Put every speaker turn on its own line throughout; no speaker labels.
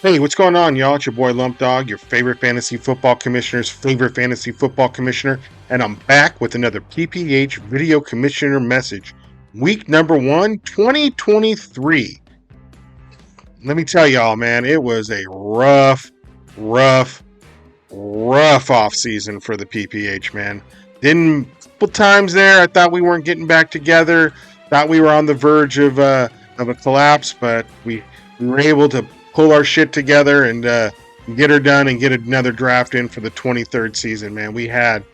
Hey, what's going on, y'all? It's your boy Lump Dog, your favorite fantasy football commissioner's favorite fantasy football commissioner, and I'm back with another PPH video commissioner message. Week number 1, 2023. Let me tell y'all, man, it was a rough, rough off season for the PPH, man. Didn't couple times there. I thought we weren't getting back together. Thought we were on the verge of a collapse, but we were able to pull our shit together and get her done and get another draft in for the 23rd season. Man, we had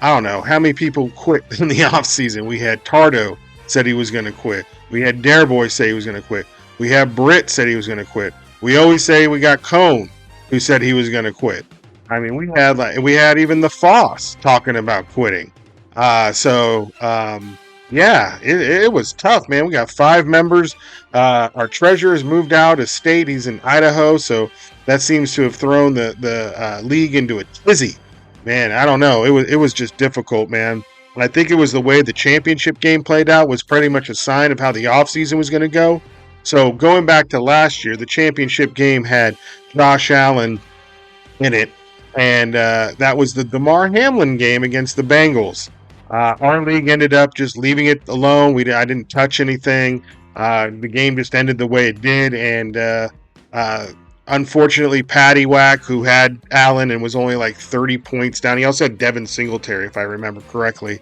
I don't know how many people quit in the off season. We had Tardo said he was going to quit. We had Dareboy say he was going to quit. We had Britt said he was going to quit. We always say we got Cone who said he was going to quit. I mean, we had even the Foss talking about quitting. Yeah, it was tough, man. We got 5 members. Our treasurer's moved out of state. He's in Idaho, so that seems to have thrown the league into a tizzy. Man, I don't know. It was just difficult, man. And I think it was the way the championship game played out was pretty much a sign of how the offseason was going to go. So going back to last year, the championship game had Josh Allen in it, and that was the Damar Hamlin game against the Bengals. Our league ended up just leaving it alone. I didn't touch anything. The game just ended the way it did, and unfortunately, Patty Whack, who had Allen and was only like 30 points down. He also had Devin Singletary, if I remember correctly.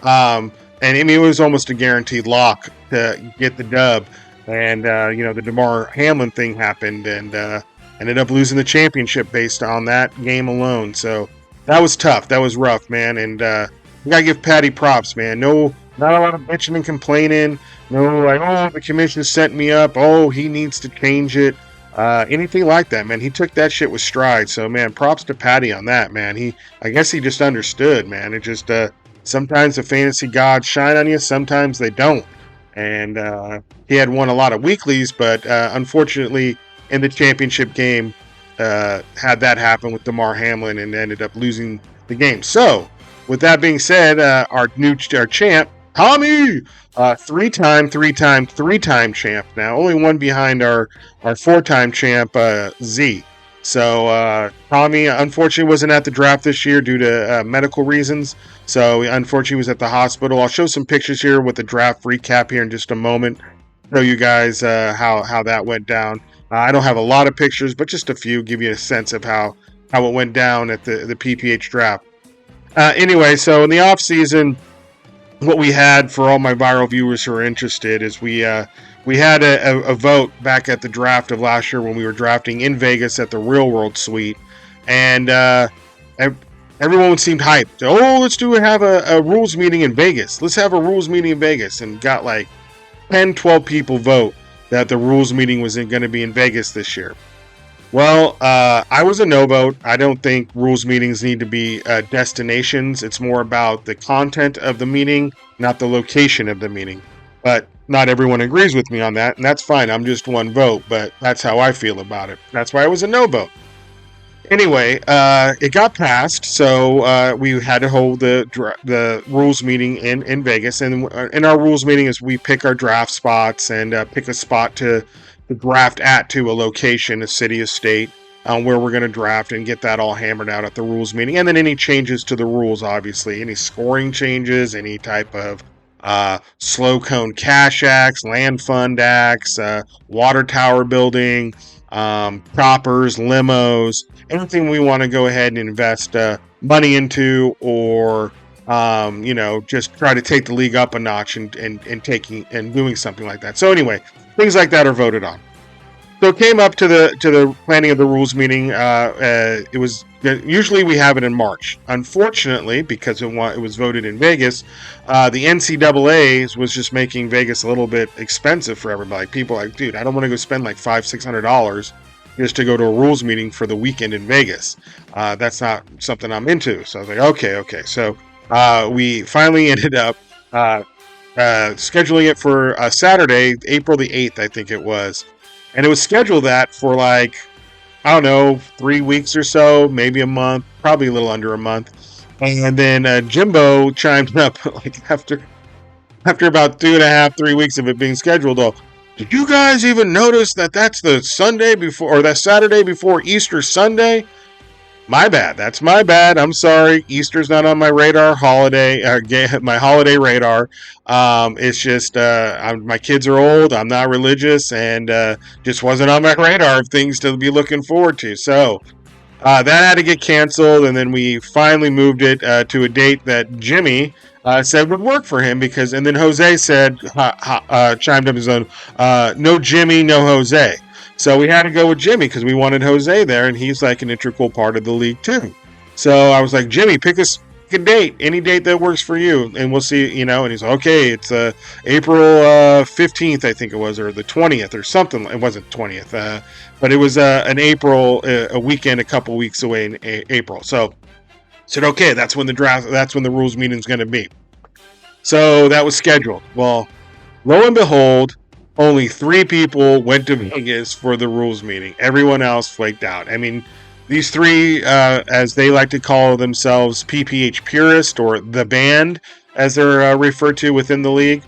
And I mean, it was almost a guaranteed lock to get the dub. And the Damar Hamlin thing happened, and ended up losing the championship based on that game alone. So that was tough. That was rough, man. And we gotta give Patty props, man. No, not a lot of bitching and complaining. No, like, oh, the commission sent me up. Oh, he needs to change it. Anything like that, man. He took that shit with stride. So, man, props to Patty on that, man. I guess he just understood, man. It just sometimes the fantasy gods shine on you, sometimes they don't. And he had won a lot of weeklies, but unfortunately, in the championship game, had that happen with Damar Hamlin and ended up losing the game. So, with that being said, our champ, Tommy, three-time champ now, only one behind our 4-time champ, Z. So Tommy, unfortunately, wasn't at the draft this year due to medical reasons. So unfortunately, he was at the hospital. I'll show some pictures here with the draft recap here in just a moment. Show you guys how that went down. I don't have a lot of pictures, but just a few, give you a sense of how it went down at the PPH draft. Anyway, so in the off season, what we had for all my viral viewers who are interested is we had a vote back at the draft of last year when we were drafting in Vegas at the Real World Suite, and everyone seemed hyped. Oh, let's have a rules meeting in Vegas. Let's have a rules meeting in Vegas, and got like 10, 12 people vote that the rules meeting was going to be in Vegas this year. Well, I was a no vote. I don't think rules meetings need to be destinations. It's more about the content of the meeting, not the location of the meeting. But not everyone agrees with me on that, and that's fine. I'm just one vote, but that's how I feel about it. That's why I was a no vote. Anyway, it got passed, so we had to hold the rules meeting in Vegas. And in our rules meeting is we pick our draft spots and pick a spot to draft to a location, a city, a state, where we're going to draft and get that all hammered out at the rules meeting. And then any changes to the rules, obviously, any scoring changes, any type of slow cone cash acts, land fund acts, water tower building, proppers, limos, anything we want to go ahead and invest money into, or just try to take the league up a notch and taking and doing something like that. So anyway, things like that are voted on. So it came up to the planning of the rules meeting. It was usually we have it in March. Unfortunately, because it was voted in Vegas, the NCAA was just making Vegas a little bit expensive for everybody. People are like, dude, I don't want to go spend like $500-$600 just to go to a rules meeting for the weekend in Vegas. That's not something I'm into. So I was like, okay. So we finally ended up scheduling it for Saturday, April the 8th, I think it was. And it was scheduled that for like, I don't know, 3 weeks or so, maybe a month, probably a little under a month. And then Jimbo chimed up like after about 2.5, 3 weeks of it being scheduled. Oh, Did you guys even notice that that's the Sunday before, or that Saturday before Easter Sunday? My bad. That's my bad. I'm sorry. Easter's not on my radar holiday, my holiday radar. It's just my kids are old. I'm not religious, and just wasn't on my radar of things to be looking forward to. So that had to get canceled, and then we finally moved it to a date that Jimmy said would work for him because, and then Jose said, chimed up his own, no Jimmy, no Jose. So we had to go with Jimmy because we wanted Jose there, and he's like an integral part of the league too. So I was like, Jimmy, pick a date, any date that works for you, and we'll see, And he's like, okay, it's April 15th, I think it was, or the 20th, or something. It wasn't 20th, but it was an April, a weekend, a couple weeks away in April. So I said, okay, that's when the rules meeting is going to be. So that was scheduled. Well, lo and behold, only 3 people went to Vegas for the rules meeting. Everyone else flaked out. I mean, these 3, as they like to call themselves, PPH purist, or the band, as they're referred to within the league,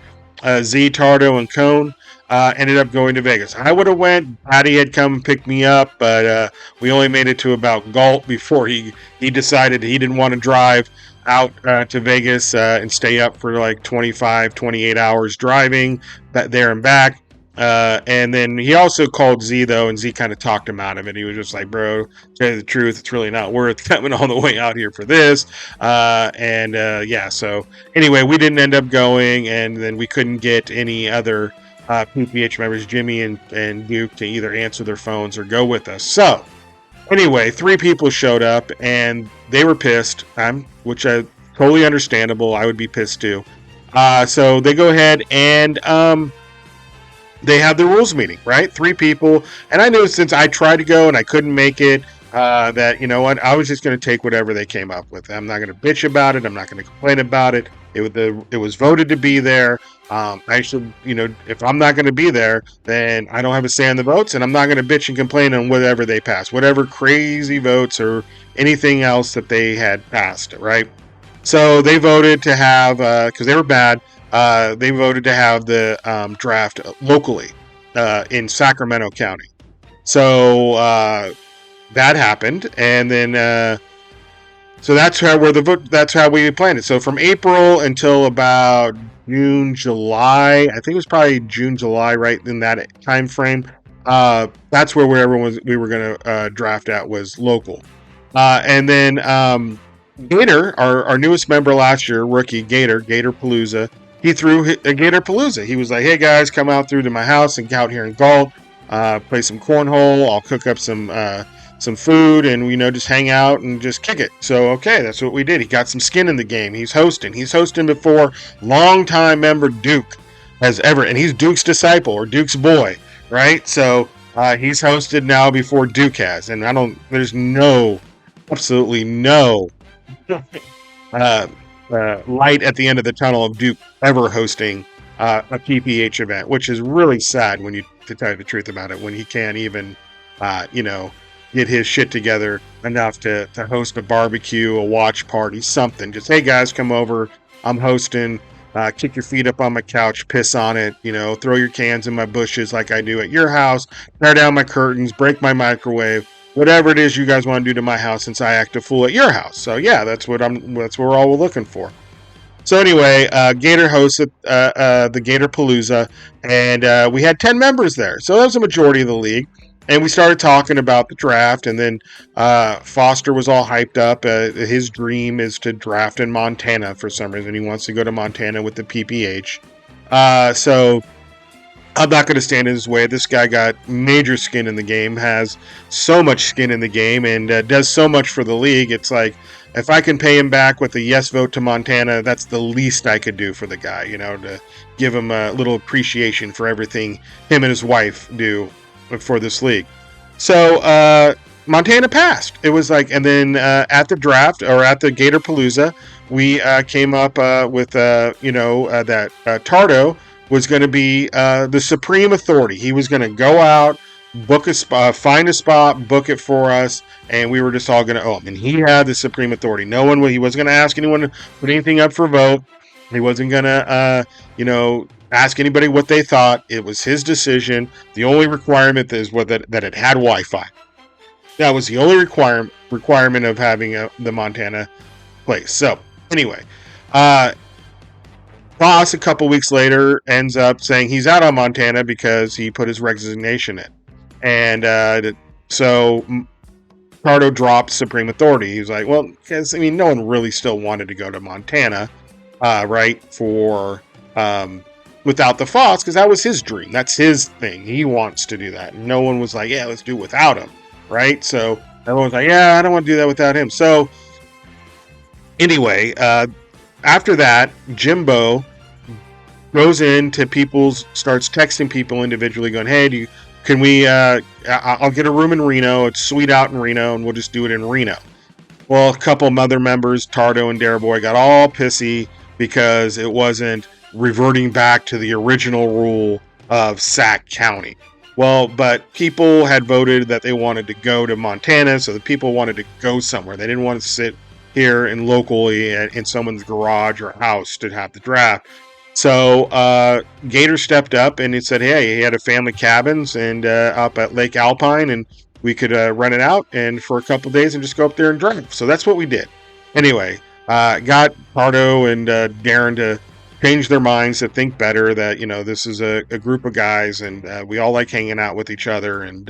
Z, Tardo, and Cone, ended up going to Vegas. I would have went. Patty had come and picked me up, but we only made it to about Galt before he decided he didn't want to drive out to Vegas and stay up for like 25, 28 hours driving there and back. And then he also called Z, though, and Z kind of talked him out of it. He was just like, bro, to tell you the truth, it's really not worth coming all the way out here for this. Yeah, so anyway, we didn't end up going, and then we couldn't get any other PPH members, Jimmy and Duke, to either answer their phones or go with us. So anyway, 3 people showed up, and they were pissed, which is totally understandable. I would be pissed too. So they go ahead and they have the rules meeting, right? 3 people. And I knew since I tried to go and I couldn't make it, that, you know what, I was just going to take whatever they came up with. I'm not going to bitch about it. I'm not going to complain about it. It was voted to be there. I should, if I'm not going to be there, then I don't have a say in the votes, and I'm not going to bitch and complain on whatever they pass, whatever crazy votes or anything else that they had passed, right? So they voted to have, because they were bad, they voted to have the draft locally in Sacramento County. So that happened, and then so that's how we planned it. So from April until about June, July, I think it was probably June, July, right in that time frame. That's where we were going to draft at, was local, and then Gator, our newest member last year, rookie Gator Palooza. He threw a Gator Palooza. He was like, "Hey guys, come out through to my house and out here in Galt, play some cornhole. I'll cook up some food, and just hang out and just kick it." So okay, that's what we did. He got some skin in the game. He's hosting before longtime member Duke has ever, and he's Duke's disciple or Duke's boy, right? So he's hosted now before Duke has, and there's absolutely no light at the end of the tunnel of Duke ever hosting a PPH event, which is really sad to tell you the truth about it, when he can't even, get his shit together enough to host a barbecue, a watch party, something. Just, hey guys, come over. I'm hosting. Kick your feet up on my couch, piss on it, throw your cans in my bushes like I do at your house, tear down my curtains, break my microwave, whatever it is you guys want to do to my house, since I act a fool at your house. So yeah, that's what we're all looking for. So anyway, Gator hosted the Gator Palooza, and we had 10 members there. So that was the majority of the league. And we started talking about the draft, and then Foster was all hyped up. His dream is to draft in Montana for some reason. He wants to go to Montana with the PPH. So I'm not going to stand in his way. This guy got major skin in the game, has so much skin in the game, and does so much for the league. It's like, if I can pay him back with a yes vote to Montana, that's the least I could do for the guy, to give him a little appreciation for everything him and his wife do for this league. So Montana passed. It was like, and then at the draft, or at the Gator Palooza, we came up with that Tardo was going to be the supreme authority. He was going to go out, book a spot, find a spot, book it for us, and we were just all going to owe him. And he had the supreme authority. He wasn't going to ask anyone to put anything up for vote. He wasn't going to, Ask anybody what they thought. It was his decision. The only requirement is that it had Wi-Fi. That was the only requirement of having the Montana place. So anyway, Boss a couple weeks later ends up saying he's out on Montana because he put his resignation in, and so Pardo dropped Supreme Authority. He was like, well, because no one really still wanted to go to Montana, right? For without the Foss, because that was his dream. That's his thing. He wants to do that. And no one was like, yeah, let's do it without him, right? So everyone's like, yeah, I don't want to do that without him. So anyway, after that, Jimbo goes into starts texting people individually, going, hey, can we, I'll get a room in Reno. It's sweet out in Reno, and we'll just do it in Reno. Well, a couple of other members, Tardo and Daraboy, got all pissy because it wasn't reverting back to the original rule of Sac County. Well, but people had voted that they wanted to go to Montana, so the people wanted to go somewhere. They didn't want to sit here and locally in someone's garage or house to have the draft. So Gator stepped up and he said, hey, he had a family cabins and up at Lake Alpine, and we could rent it out and for a couple of days and just go up there and drive. So that's what we did. Anyway, got Pardo and Darren to change their minds, to think better, that this is a group of guys and we all like hanging out with each other and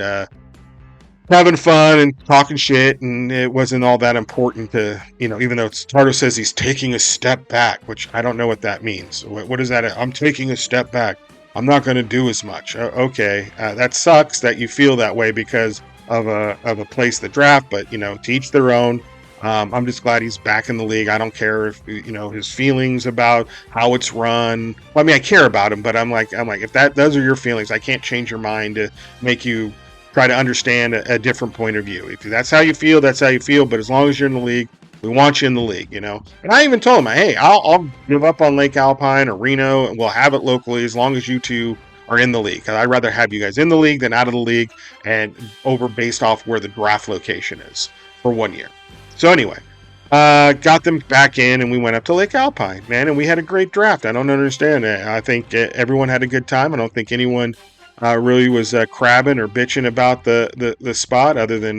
having fun and talking shit, and it wasn't all that important to, even though Tardo says he's taking a step back, which I don't know what that means. What is that? I'm taking a step back. I'm not going to do as much. Okay, that sucks that you feel that way because of a place to draft, but to each their own. I'm just glad he's back in the league. I don't care if his feelings about how it's run. Well, I care about him, but I'm like, if those are your feelings, I can't change your mind to make you try to understand a different point of view. If that's how you feel, that's how you feel. But as long as you're in the league, we want you in the league, And I even told him, hey, I'll give up on Lake Alpine or Reno, and we'll have it locally as long as you two are in the league. I'd rather have you guys in the league than out of the league and over based off where the draft location is for 1 year. So anyway, got them back in, and we went up to Lake Alpine, man, and we had a great draft. I don't understand it. I think everyone had a good time. I don't think anyone really was crabbing or bitching about the spot other than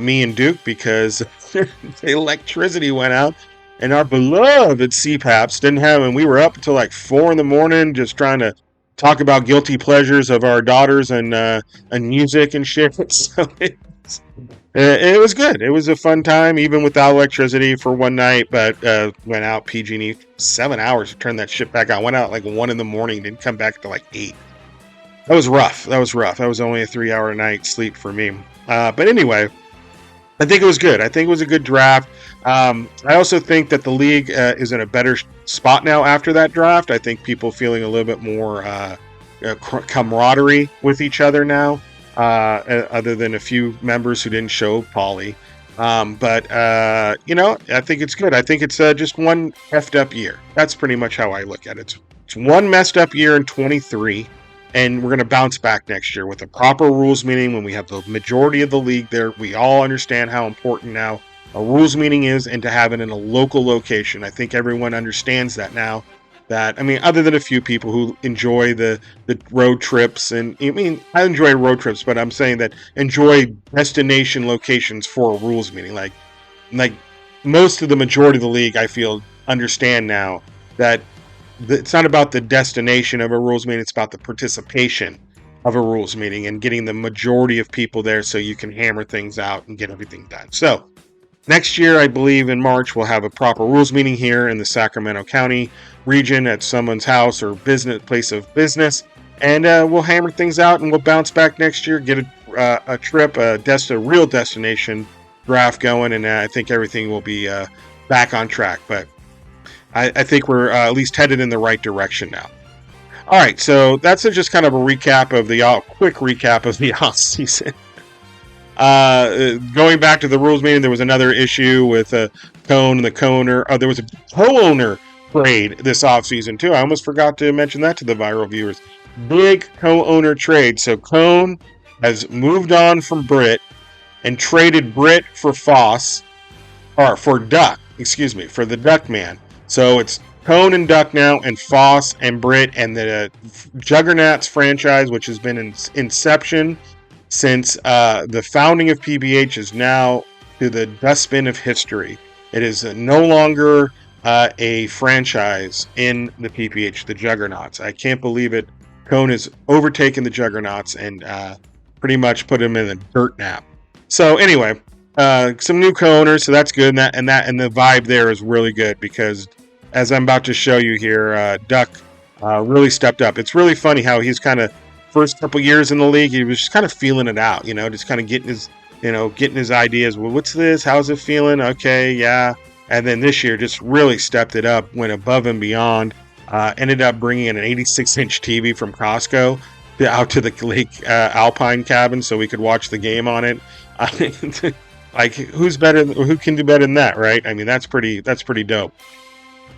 me and Duke, because the electricity went out and our beloved CPAPs didn't have, and we were up until like 4 a.m. just trying to talk about guilty pleasures of our daughters and music and shit. So it was good. It was a fun time, even without electricity for one night, but went out PG&E 7 hours to turn that shit back on. Went out like 1 a.m, didn't come back till like 8. That was rough. That was only a 3-hour night sleep for me. But anyway, I think it was good. I think it was a good draft. I also think that the league is in a better spot now after that draft. I think people feeling a little bit more camaraderie with each other now, other than a few members who didn't show, Paulie. But I think it's good. I think it's just one effed up year. That's pretty much how I look at it. It's one messed up year in 23. And we're going to bounce back next year with a proper rules meeting when we have the majority of the league there. We all understand how important now a rules meeting is, and to have it in a local location. I think everyone understands that now. That, other than a few people who enjoy the road trips, and I enjoy road trips, but I'm saying that enjoy destination locations for a rules meeting. Like most of the majority of the league, I feel, understand now that it's not about the destination of a rules meeting, it's about the participation of a rules meeting and getting the majority of people there so you can hammer things out and get everything done. So next year, I believe in March, we'll have a proper rules meeting here in the Sacramento County region at someone's house or place of business, and we'll hammer things out, and we'll bounce back next year, get a trip, a real destination draft going, and I think everything will be back on track. But I think we're at least headed in the right direction now. All right, so that's just kind of a recap of quick recap of the off season. Going back to the rules meeting, there was another issue with Cone and the co-owner. There was a co-owner trade this offseason too. I almost forgot to mention that to the viral viewers. Big co-owner trade. So Cone has moved on from Britt and traded Britt for Foss, or for Duck, for the Duck Man. So it's Cone and Duck now, and Foss and Britt, and the Juggernauts franchise, which has been in inception since the founding of PPH, is now to the dustbin of history. It is no longer a franchise in the PPH, the Juggernauts. I can't believe it. Cone has overtaken the Juggernauts and pretty much put them in a dirt nap. So anyway, some new co-owners, so that's good, and the vibe there is really good because, as I'm about to show you here, Duck really stepped up. It's really funny how he's kind of first couple years in the league, he was just kind of feeling it out, just kind of getting his ideas. Well, what's this? How's it feeling? Okay, yeah. And then this year, just really stepped it up, went above and beyond. Ended up bringing in an 86-inch TV from Costco out to the Lake Alpine cabin so we could watch the game on it. Like, who's better? Who can do better than that, right? I mean, that's pretty dope.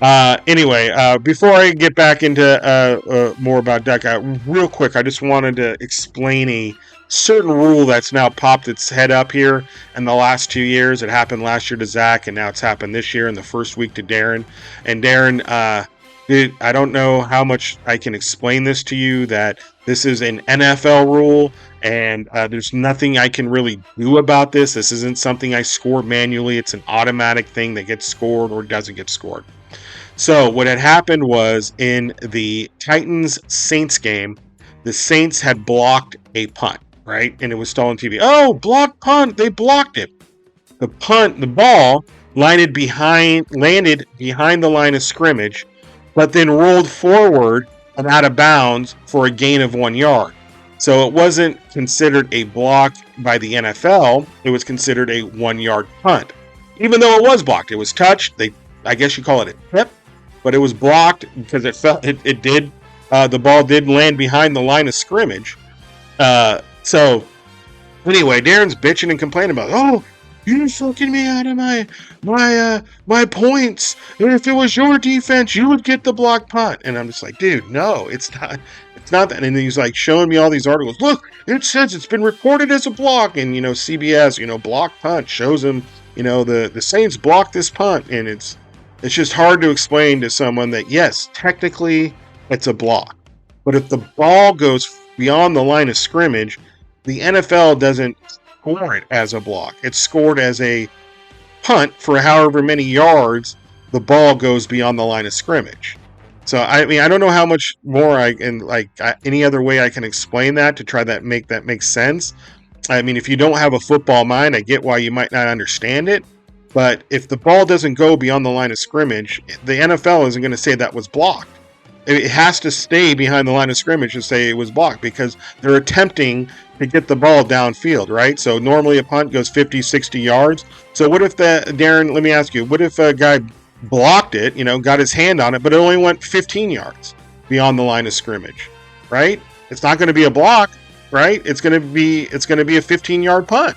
Anyway, before I get back into more about Duck, real quick, I just wanted to explain a certain rule that's now popped its head up here in the last 2 years. It happened last year to Zach, and now it's happened this year in the first week to Darren. And Darren, dude, I don't know how much I can explain this to you, that this is an NFL rule, and there's nothing I can really do about this. This isn't something I score manually. It's an automatic thing that gets scored or doesn't get scored. So what had happened was, in the Titans-Saints game, the Saints had blocked a punt, right? And it was still on TV. Oh, blocked punt. They blocked it. The ball landed behind the line of scrimmage, but then rolled forward and out of bounds for a gain of 1 yard. So it wasn't considered a block by the NFL. It was considered a 1 yard punt. Even though it was blocked, it was touched. I guess you call it a tip, but it was blocked because the ball did land behind the line of scrimmage. So anyway, Darren's bitching and complaining about, oh, you're fucking me out of my points. And if it was your defense, you would get the block punt. And I'm just like, dude, no, it's not that. And he's like showing me all these articles. Look, it says it's been recorded as a block. And CBS, block punt shows him, the Saints blocked this punt, and it's just hard to explain to someone that, yes, technically it's a block. But if the ball goes beyond the line of scrimmage, the NFL doesn't score it as a block. It's scored as a punt for however many yards the ball goes beyond the line of scrimmage. So, I mean, I don't know how much more any other way I can explain that to try that make sense. I mean, if you don't have a football mind, I get why you might not understand it. But if the ball doesn't go beyond the line of scrimmage, the NFL isn't going to say that was blocked. It has to stay behind the line of scrimmage and say it was blocked, because they're attempting to get the ball downfield, right? So normally a punt goes 50, 60 yards. So what if Darren, let me ask you, what if a guy blocked it, got his hand on it, but it only went 15 yards beyond the line of scrimmage, right? It's not going to be a block, right? It's going to be a 15-yard punt.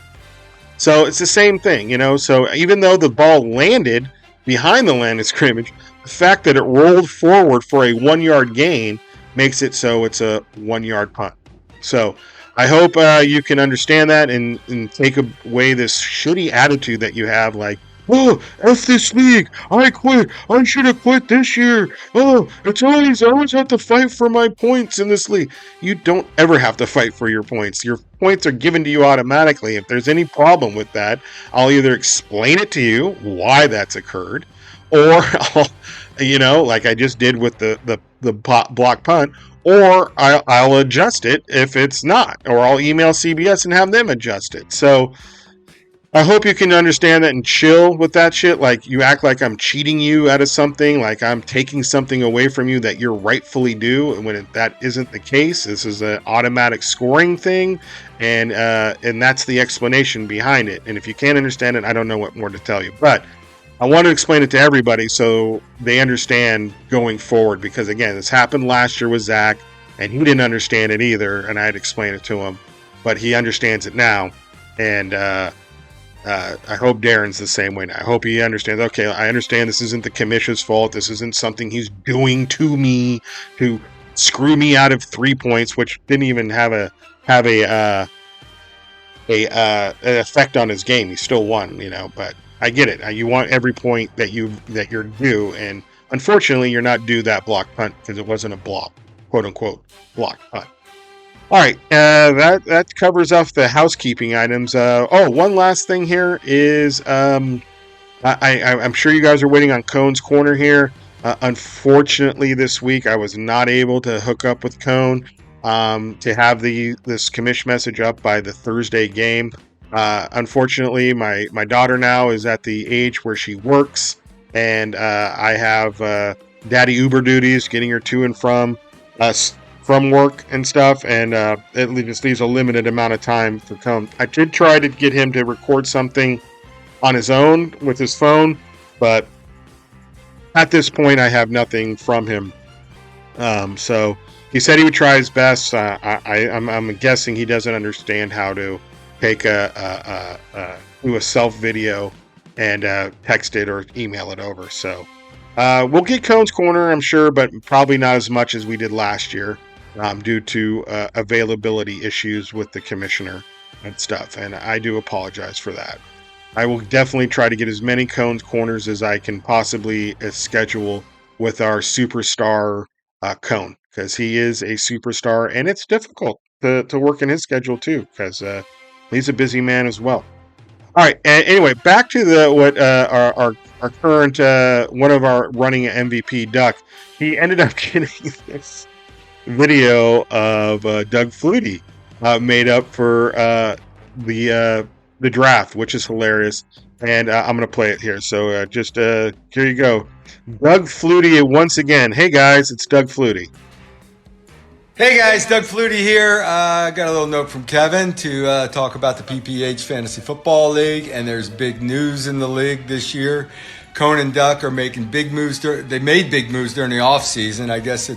So it's the same thing, So even though the ball landed behind the line of scrimmage, the fact that it rolled forward for a 1 yard gain makes it so it's a 1 yard punt. So I hope you can understand that and take away this shitty attitude that you have, like, oh, F this league, I quit, I should have quit this year, oh, I always have to fight for my points in this league. You don't ever have to fight for your points. Your points are given to you automatically. If there's any problem with that, I'll either explain it to you why that's occurred, or I'll, like I just did with the block punt, or I'll adjust it if it's not, or I'll email CBS and have them adjust it. So I hope you can understand that and chill with that shit. Like, you act like I'm cheating you out of something, like I'm taking something away from you that you're rightfully due, when that isn't the case. This is an automatic scoring thing, and that's the explanation behind it. And if you can't understand it, I don't know what more to tell you. But I want to explain it to everybody so they understand going forward, because, again, this happened last year with Zach, and he didn't understand it either, and I had to explain it to him. But he understands it now, and I hope Darren's the same way now. I hope he understands, okay, I understand this isn't the Commish's fault. This isn't something he's doing to me to screw me out of 3 points, which didn't even have an effect on his game. He still won, but I get it. You want every point that you're due, and Unfortunately, you're not due that block punt because it wasn't a block, quote unquote, block punt. All right, that covers off the housekeeping items. One last thing here is I'm sure you guys are waiting on Cone's Corner here. Unfortunately, this week I was not able to hook up with Cone to have this commish message up by the Thursday game. Unfortunately, my daughter now is at the age where she works, and I have daddy Uber duties, getting her to and from work and stuff, and it just leaves a limited amount of time for Cone. I did try to get him to record something on his own with his phone, but at this point I have nothing from him. So he said he would try his best. I'm guessing he doesn't understand how to take do a self video and text it or email it over. So we'll get Cone's Corner, I'm sure, but probably not as much as we did last year due to availability issues with the commissioner and stuff. And I do apologize for that. I will definitely try to get as many Cone's Corners as I can possibly schedule with our superstar Cone, because he is a superstar, and it's difficult to work in his schedule too, because he's a busy man as well. All right. Anyway, back to our current one of our running MVP, Duck. He ended up getting this video of Doug Flutie made up for the draft, which is hilarious, and I'm gonna play it here. So here you go, Doug Flutie once again. Hey guys, it's Doug Flutie.
Hey guys, Doug Flutie here. Got a little note from Kevin to talk about the PPH Fantasy Football League, and there's big news in the league this year. Cone and Duck are making big moves. They made big moves during the offseason. I guess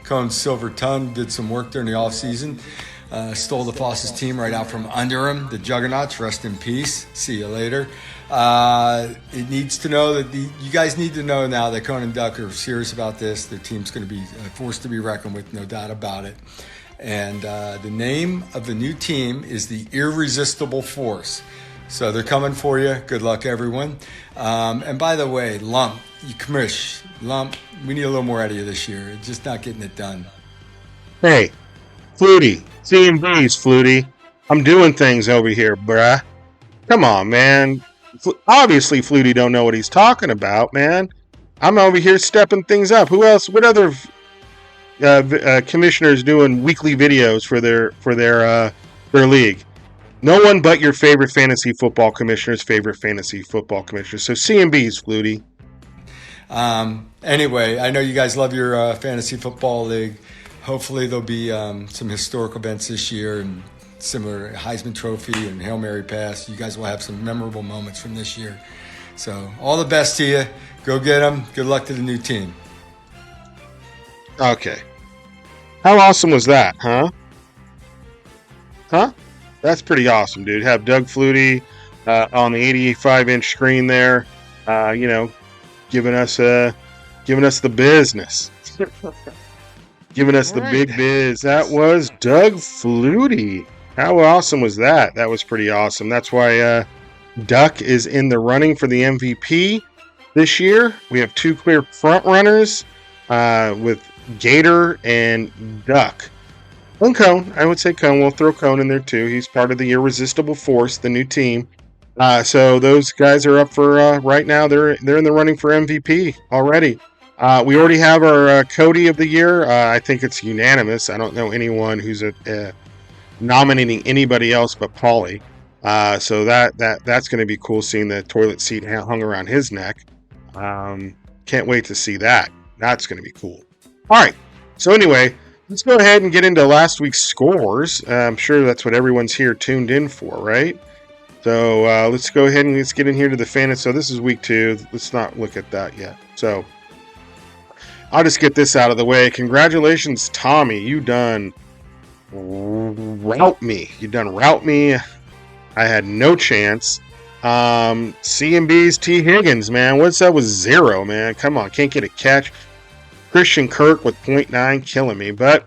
Cone's Silver Tongue did some work during the offseason. Stole the Foss's team right out from under him. The Juggernauts, rest in peace. See you later. It needs to know that you guys need to know now that Cone and Duck are serious about this. Their team's going to be a force to be reckoned with, no doubt about it. And the name of the new team is the Irresistible Force. So they're coming for you. Good luck, everyone. And by the way, Commish, we need a little more out of you this year. It's just not getting it done.
Hey, Flutie, C&B's Flutie. I'm doing things over here, bruh. Come on, man. Obviously, Flutie don't know what he's talking about, man. I'm over here stepping things up. Who else? What other commissioners doing weekly videos for their league? No one but your favorite fantasy football commissioner's favorite fantasy football commissioner. So C&B's Flutie.
Anyway, I know you guys love your fantasy football league. Hopefully there'll be some historic events this year and similar Heisman Trophy and Hail Mary Pass. You guys will have some memorable moments from this year. So all the best to you. Go get them. Good luck to the new team.
Okay. How awesome was that, huh? Huh? That's pretty awesome, dude. Have Doug Flutie on the 85-inch screen there, giving us the business. Giving us the big biz. That was Doug Flutie. How awesome was that? That was pretty awesome. That's why Duck is in the running for the MVP this year. We have two clear front runners with Gator and Duck. And Cone. I would say Cone. We'll throw Cone in there too. He's part of the Irresistible Force, the new team. So those guys are up for right now. They're in the running for MVP already. We already have our Cody of the year. I think it's unanimous. I don't know anyone who's nominating anybody else but Paulie. So that's going to be cool, seeing the toilet seat hung around his neck. Can't wait to see that. That's going to be cool. All right. So anyway, let's go ahead and get into last week's scores. I'm sure that's what everyone's here tuned in for, right? So let's go ahead and let's get in here to the fantasy. So this is week 2. Let's not look at that yet. So I'll just get this out of the way. Congratulations, Tommy. You done route me. I had no chance. C&B's T. Higgins, man. What's up with 0, man? Come on. Can't get a catch. Christian Kirk with 0.9 killing me. But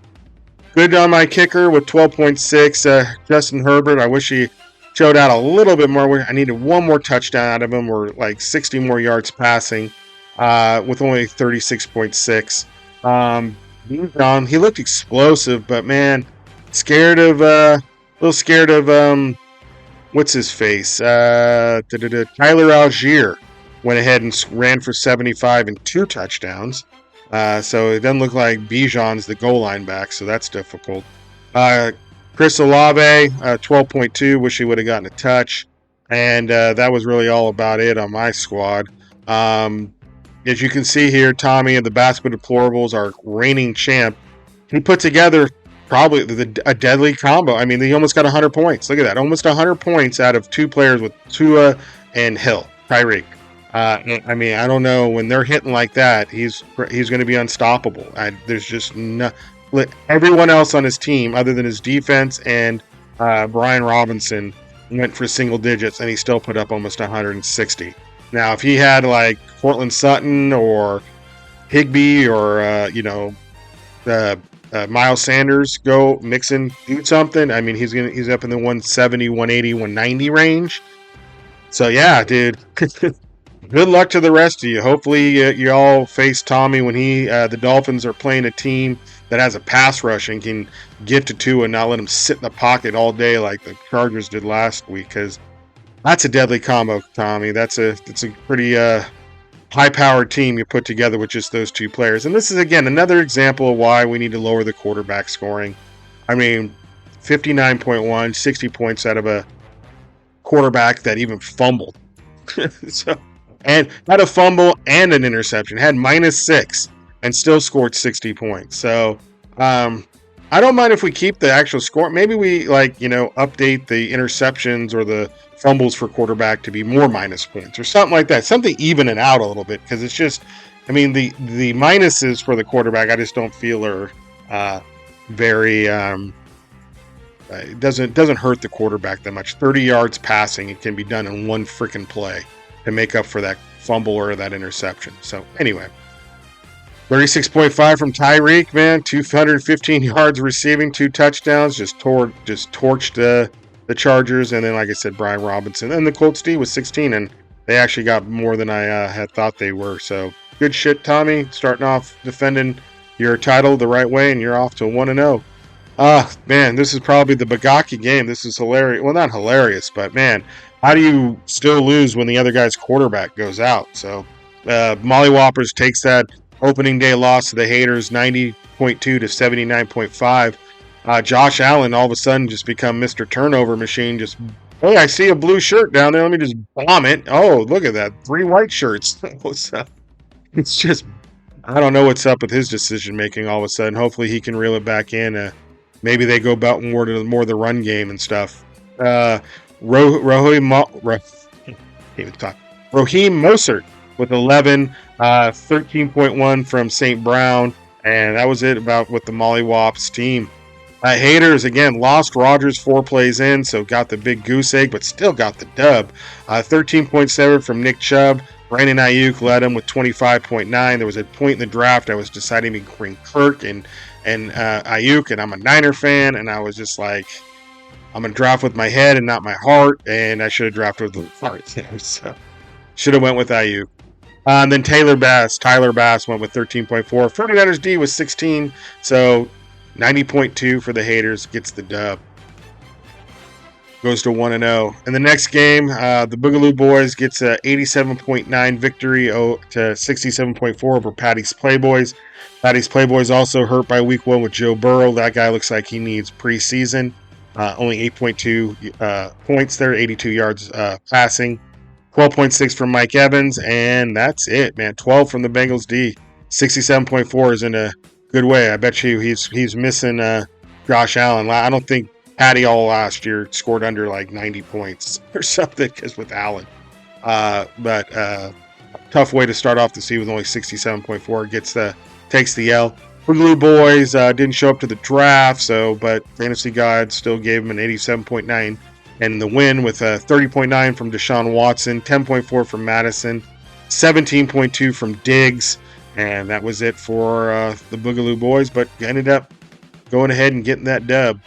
good on my kicker with 12.6. Justin Herbert, I wish he showed out a little bit more. I needed one more touchdown out of him, or like 60 more yards passing. with only 36.6. He looked explosive, but man, scared of a little scared of what's his face? Tyler Algier went ahead and ran for 75 and 2 touchdowns. So it doesn't look like Bijan's the goal line back, so that's difficult. Uh, Chris Olave, 12.2. Wish he would have gotten a touch. And that was really all about it on my squad. Um, as you can see here, Tommy and the Basket Deplorables, our reigning champ, he put together probably a deadly combo. I mean, he almost got 100 points. Look at that. Almost 100 points out of 2 players with Tua and Hill, Tyreek. I mean, I don't know, when they're hitting like that, he's going to be unstoppable. There's just no, everyone else on his team, other than his defense and Brian Robinson, went for single digits, and he still put up almost 160. Now, if he had like Cortland Sutton or Higbee or Miles Sanders go Mixon do something, I mean, he's up in the 170, 180, 190 range. So yeah, dude. Good luck to the rest of you. Hopefully, you all face Tommy when the Dolphins are playing a team that has a pass rush and can get to Tua and not let him sit in the pocket all day like the Chargers did last week. Because that's a deadly combo, Tommy. That's a pretty high-powered team you put together with just those 2 players. And this is again another example of why we need to lower the quarterback scoring. I mean, 59.1, 60 points out of a quarterback that even fumbled. So. And had a fumble and an interception, had -6, and still scored 60 points. So I don't mind if we keep the actual score. Maybe we update the interceptions or the fumbles for quarterback to be more minus points or something like that. Something even it out a little bit, because it's just, I mean, the minuses for the quarterback, I just don't feel are very. It doesn't hurt the quarterback that much. 30 yards passing, it can be done in one freaking play to make up for that fumble or that interception. So anyway, 36.5 from Tyreek, man, 215 yards receiving, 2 touchdowns, just torched the Chargers. And then, like I said, Brian Robinson. And the Colts D was 16, and they actually got more than I had thought they were. So good shit, Tommy, starting off defending your title the right way, and you're off to 1-0. Man, this is probably the Bagaki game. This is hilarious. Well, not hilarious, but man, how do you still lose when the other guy's quarterback goes out? So, Molly Whoppers takes that opening day loss to the Haters, 90.2 to 79.5. Josh Allen all of a sudden just become Mr. Turnover Machine. Just, hey, I see a blue shirt down there. Let me just bomb it. Oh, look at that. 3 white shirts. It's just, I don't know what's up with his decision making all of a sudden. Hopefully he can reel it back in. Maybe they go about more to the run game and stuff. Raheem Mostert with 11, 13.1 from St. Brown, and that was it about with the Molly Wops team. Haters, again, lost Rodgers 4 plays in, so got the big goose egg, but still got the dub. 13.7 from Nick Chubb. Brandon Ayuk led him with 25.9. There was a point in the draft I was deciding between Kirk and Ayuk, and I'm a Niner fan, and I was just like, I'm going to draft with my head and not my heart, and I should have drafted with the heart. So should have went with Ayuk. And then Tyler Bass went with 13.4. 49ers D was 16, so 90.2 for the Haters, gets the dub. Goes to 1-0. In the next game, the Boogaloo Boys gets a 87.9 victory to 67.4 over Patty's Playboys. Patty's Playboys also hurt by week 1 with Joe Burrow. That guy looks like he needs preseason. Only 8.2 points there, 82 yards passing. 12.6 from Mike Evans, and that's it, man. 12 from the Bengals D. 67.4 is in a good way. I bet you he's missing Josh Allen. I don't think Patty all last year scored under like 90 points or something, because with Allen. But tough way to start off the season with only 67.4. Takes the L. Boogaloo Boys didn't show up to the draft, but Fantasy God still gave him an 87.9. And the win with 30.9 from Deshaun Watson, 10.4 from Madison, 17.2 from Diggs. And that was it for the Boogaloo Boys, but ended up going ahead and getting that dub.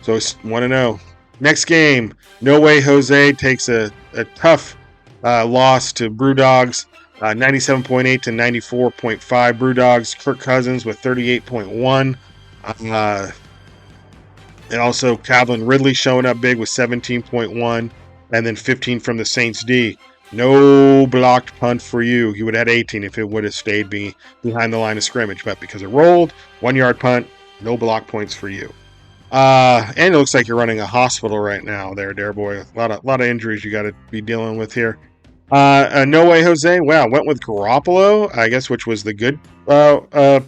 So it's 1-0. Next game, No Way Jose takes a tough loss to Brewdogs, 97.8 to 94.5. Brewdogs, Kirk Cousins with 38.1. And also Calvin Ridley showing up big with 17.1. And then 15 from the Saints D. No blocked punt for you. You would have had 18 if it would have stayed behind the line of scrimmage. But because it rolled, 1 yard punt, no block points for you. And it looks like you're running a hospital right now there, Dare Boy. A lot of injuries you got to be dealing with here. No way, Jose. Wow, went with Garoppolo, I guess, which was the good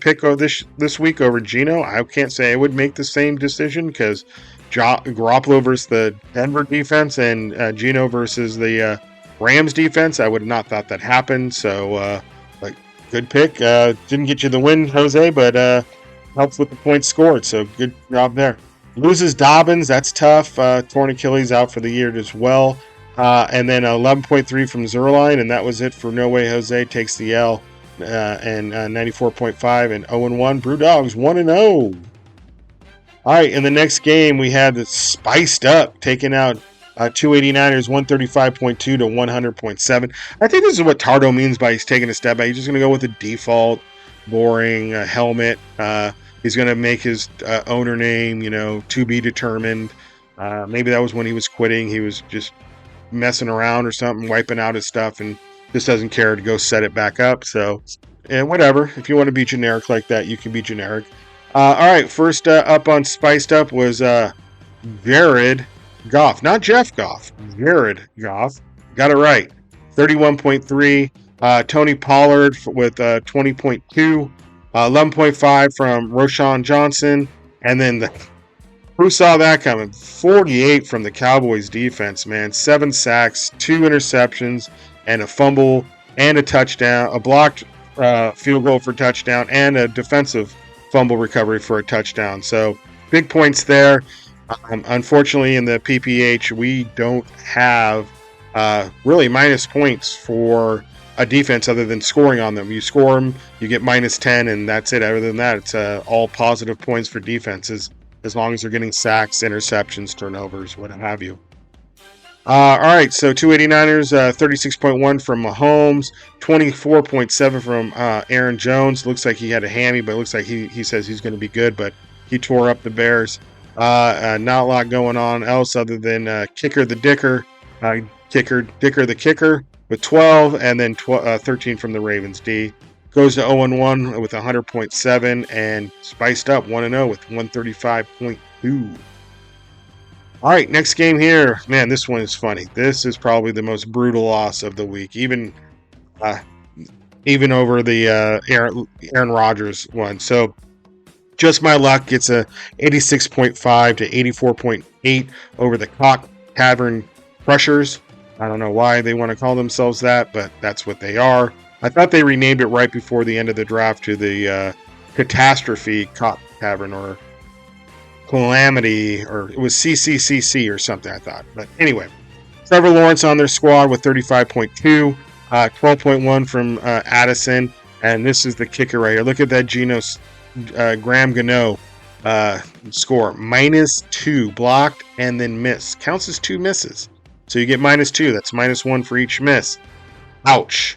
pick of this week over Geno. I can't say I would make the same decision because Garoppolo versus the Denver defense and Geno versus the Rams defense. I would have not thought that happened. So, like, good pick. Didn't get you the win, Jose, but helps with the points scored. So good job there. Loses Dobbins. That's tough. Torn Achilles out for the year as well. And then 11.3 from Zerline, and that was it for No Way Jose. Takes the L, and 94.5 and 0-1. Brew Dogs 1-0. All right, in the next game we had the spiced up, taking out 289ers 135.2 to 100.7. I think this is what Tardo means by he's taking a step back. He's just going to go with a default, boring helmet. He's going to make his owner name, to be determined. Maybe that was when he was quitting. He was just messing around or something, wiping out his stuff, and just doesn't care to go set it back up. So, and whatever. If you want to be generic like that, you can be generic. All right, first up on Spiced Up was Jared Goff. Not Jeff Goff. Jared Goff. Got it right. 31.3. Tony Pollard with 20.2. 11.5 from Roshan Johnson. And then who saw that coming? 48 from the Cowboys defense, man. 7 sacks, 2 interceptions, and a fumble, and a touchdown, a blocked field goal for touchdown, and a defensive fumble recovery for a touchdown. So big points there. Unfortunately, in the PPH, we don't have really minus points for a defense other than scoring on them. You score them, you get minus 10, and that's it. Other than that, it's all positive points for defenses, as long as they're getting sacks, interceptions, turnovers, what have you. All right, so 289ers, 36.1 from Mahomes, 24.7 from Aaron Jones. Looks like he had a hammy, but it looks like he says he's going to be good, but he tore up the Bears. Not a lot going on else other than Kicker the Dicker, Dicker the Kicker with 12, and then 13 from the Ravens D. Goes to 0-1 with 100.7, and spiced up 1-0 with 135.2. All right, next game here. Man, this one is funny. This is probably the most brutal loss of the week, even over the Aaron Rodgers one. So, Just My Luck gets a 86.5 to 84.8 over the Cock Tavern Crushers. I don't know why they want to call themselves that, but that's what they are. I thought they renamed it right before the end of the draft to the Catastrophe Cock Tavern or Calamity, or it was CCCC or something, I thought. But anyway, Trevor Lawrence on their squad with 35.2, 12.1 from Addison, and this is the kicker right here. Look at that Graham Gano score. -2, blocked and then missed. Counts as 2 misses. So you get -2. That's -1 for each miss. Ouch.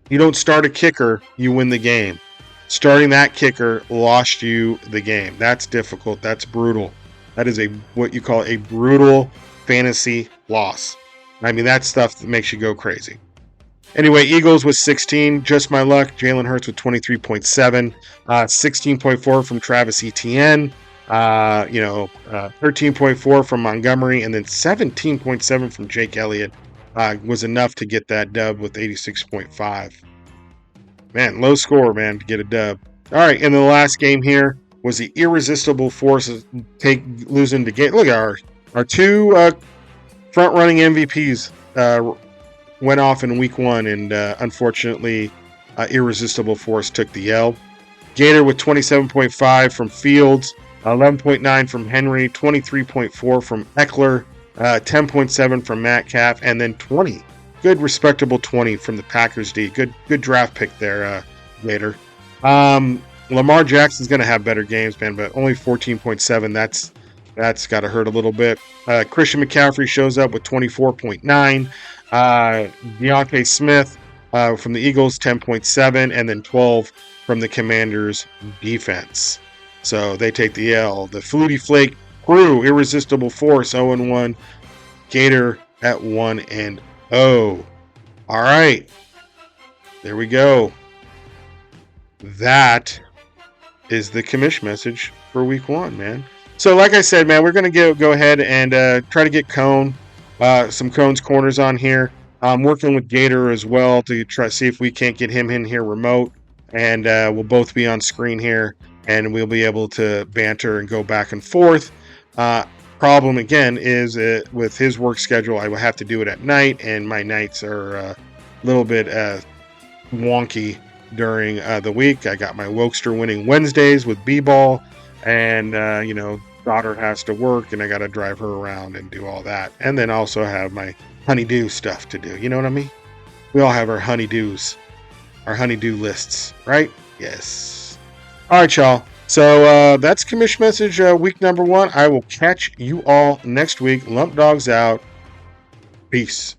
You don't start a kicker, you win the game. Starting that kicker lost you the game. That's difficult. That's brutal. That is what you call a brutal fantasy loss. I mean, that's stuff that makes you go crazy. Anyway, Eagles with 16. Just My Luck. Jalen Hurts with 23.7. 16.4 from Travis Etienne. 13.4 from Montgomery. And then 17.7 from Jake Elliott was enough to get that dub with 86.5. Man, low score, man, to get a dub. All right, and the last game here was the irresistible force losing the game. Look at our 2 front-running MVPs went off in week 1, and unfortunately, irresistible force took the L. Gator with 27.5 from Fields, 11.9 from Henry, 23.4 from Eckler, 10.7 from Metcalf, and then 20. Good, respectable 20 from the Packers D. Good draft pick there, Gator. Lamar Jackson's going to have better games, man, but only 14.7. That's got to hurt a little bit. Christian McCaffrey shows up with 24.9. Deontay Smith from the Eagles, 10.7, and then 12 from the Commanders' defense. So they take the L. The Flutie Flake crew, irresistible force, 0-1. Gator at 1-0. All right. There we go. That is the commish message for week 1, man. So, like I said, man, we're going to go ahead and try to get some Cone's corners on here. I'm working with Gator as well to try to see if we can't get him in here remote, and we'll both be on screen here, and we'll be able to banter and go back and forth. Problem again is with his work schedule, I will have to do it at night, and my nights are a little bit wonky during the week. I got my Wokester winning Wednesdays with B-ball, and daughter has to work, and I got to drive her around and do all that, and then also have my honeydew stuff to do. You know what I mean? We all have our honeydews, our honeydew lists, right? Yes. All right, y'all. So that's commish message week number 1. I will catch you all next week. Lump Dogs out. Peace.